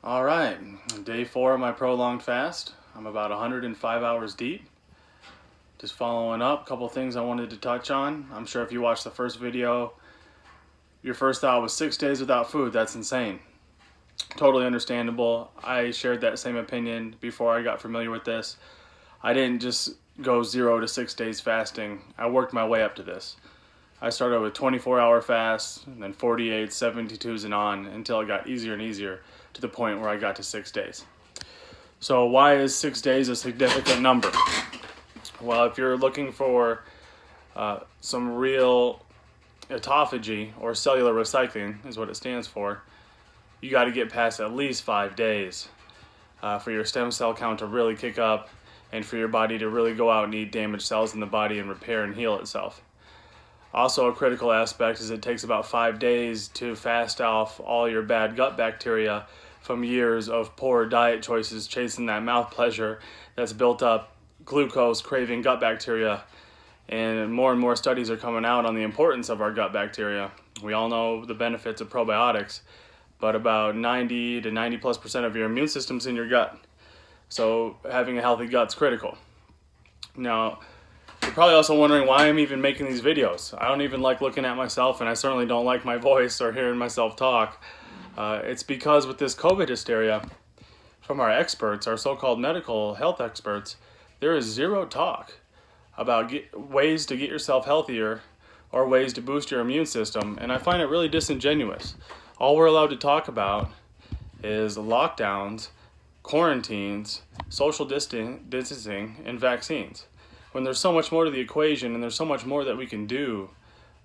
All right, day 4 of my prolonged fast. I'm about 105 hours deep. Just following up, a couple things I wanted to touch on. I'm sure if you watched the first video, your first thought was 6 days without food. That's insane. Totally understandable. I shared that same opinion before I got familiar with this. I didn't just go 0 to 6 days fasting. I worked my way up to this. I started with 24-hour fasts, and then 48, 72s, and on until it got easier and easier to the point where I got to 6 days. So why is 6 days a significant number? Well, if you're looking for some real autophagy, or cellular recycling is what it stands for, you got to get past at least 5 days for your stem cell count to really kick up and for your body to really go out and eat damaged cells in the body and repair and heal itself. Also, a critical aspect is it takes about 5 days to fast off all your bad gut bacteria from years of poor diet choices chasing that mouth pleasure that's built up glucose craving gut bacteria. And more studies are coming out on the importance of our gut bacteria. We all know the benefits of probiotics, but about 90 to 90+% of your immune system's in your gut. So having a healthy gut's critical. Now, you're probably also wondering why I'm even making these videos. I don't even like looking at myself, and I certainly don't like my voice or hearing myself talk. It's because with this COVID hysteria, from our experts, our so-called medical health experts, there is zero talk about ways to get yourself healthier or ways to boost your immune system, and I find it really disingenuous. All we're allowed to talk about is lockdowns, quarantines, social distancing, and vaccines, when there's so much more to the equation and there's so much more that we can do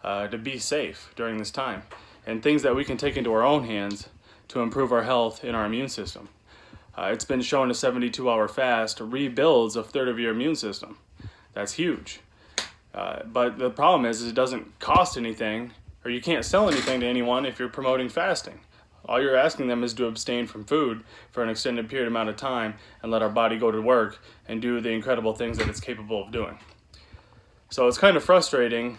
to be safe during this time, and things that we can take into our own hands to improve our health and our immune system. It's been shown a 72-hour fast rebuilds a third of your immune system. That's huge. But the problem is it doesn't cost anything, or you can't sell anything to anyone if you're promoting fasting. All you're asking them is to abstain from food for an extended period amount of time and let our body go to work and do the incredible things that it's capable of doing. So it's kind of frustrating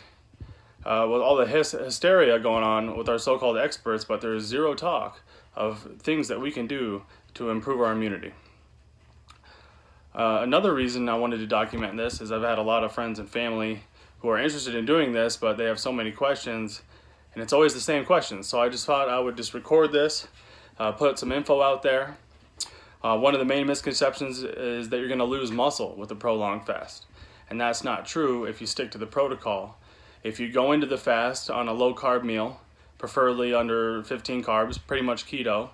with all the hysteria going on with our so-called experts, but there's zero talk of things that we can do to improve our immunity. Another reason I wanted to document this is I've had a lot of friends and family who are interested in doing this, but they have so many questions, and it's always the same questions. So I just thought I would just record this, put some info out there. One of the main misconceptions is that you're going to lose muscle with a prolonged fast, and that's not true if you stick to the protocol. If you go into the fast on a low-carb meal, preferably under 15 carbs, pretty much keto,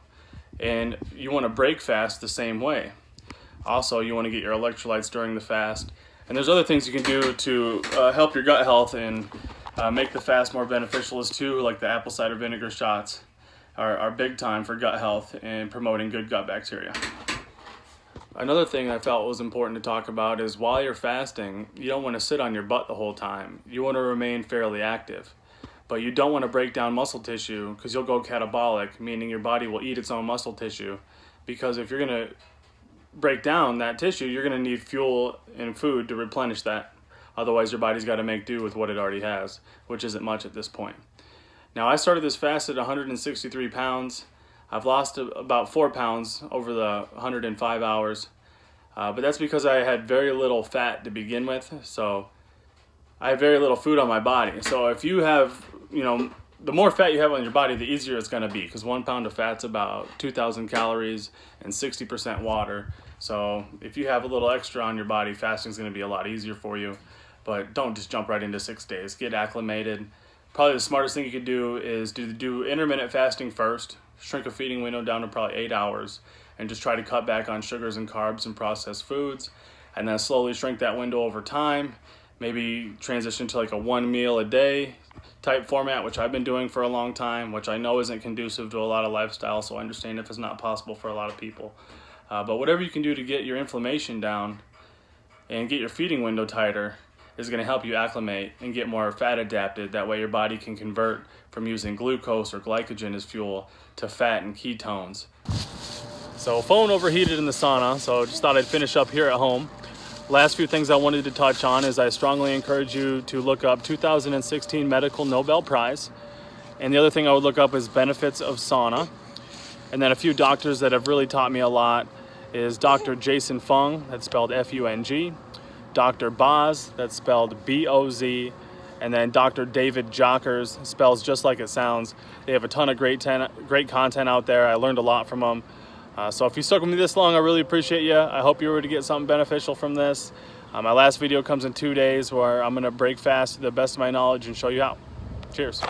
and you want to break fast the same way. Also, you want to get your electrolytes during the fast. And there's other things you can do to help your gut health and make the fast more beneficial as too, like the apple cider vinegar shots are big time for gut health and promoting good gut bacteria. Another thing I felt was important to talk about is while you're fasting, you don't want to sit on your butt the whole time. You want to remain fairly active. But you don't want to break down muscle tissue because you'll go catabolic, meaning your body will eat its own muscle tissue. Because if you're going to break down that tissue, you're going to need fuel and food to replenish that. Otherwise, your body's got to make do with what it already has, which isn't much at this point. Now, I started this fast at 163 pounds. I've lost about 4 pounds over the 105 hours, but that's because I had very little fat to begin with, so I have very little food on my body. So if you have, the more fat you have on your body, the easier it's going to be, because 1 pound of fat's about 2,000 calories and 60% water. So if you have a little extra on your body, fasting is going to be a lot easier for you. But don't just jump right into 6 days. Get acclimated. Probably the smartest thing you could do is do intermittent fasting first. Shrink a feeding window down to probably 8 hours, and just try to cut back on sugars and carbs and processed foods, and then slowly shrink that window over time. Maybe transition to like a 1 meal a day type format, which I've been doing for a long time, which I know isn't conducive to a lot of lifestyles, so I understand if it's not possible for a lot of people. But whatever you can do to get your inflammation down and get your feeding window tighter is going to help you acclimate and get more fat adapted. That way your body can convert from using glucose or glycogen as fuel to fat and ketones. So phone overheated in the sauna, so just thought I'd finish up here at home. Last few things I wanted to touch on is I strongly encourage you to look up 2016 Medical Nobel Prize. And the other thing I would look up is benefits of sauna. And then a few doctors that have really taught me a lot is Dr. Jason Fung, that's spelled F-U-N-G, Dr. Boz, that's spelled B-O-Z, and then Dr. David Jockers, spells just like it sounds. They have a ton of great content out there. I learned a lot from them. So if you stuck with me this long, I really appreciate you. I hope you were to get something beneficial from this. My last video comes in 2 days where I'm gonna break fast to the best of my knowledge and show you how. Cheers.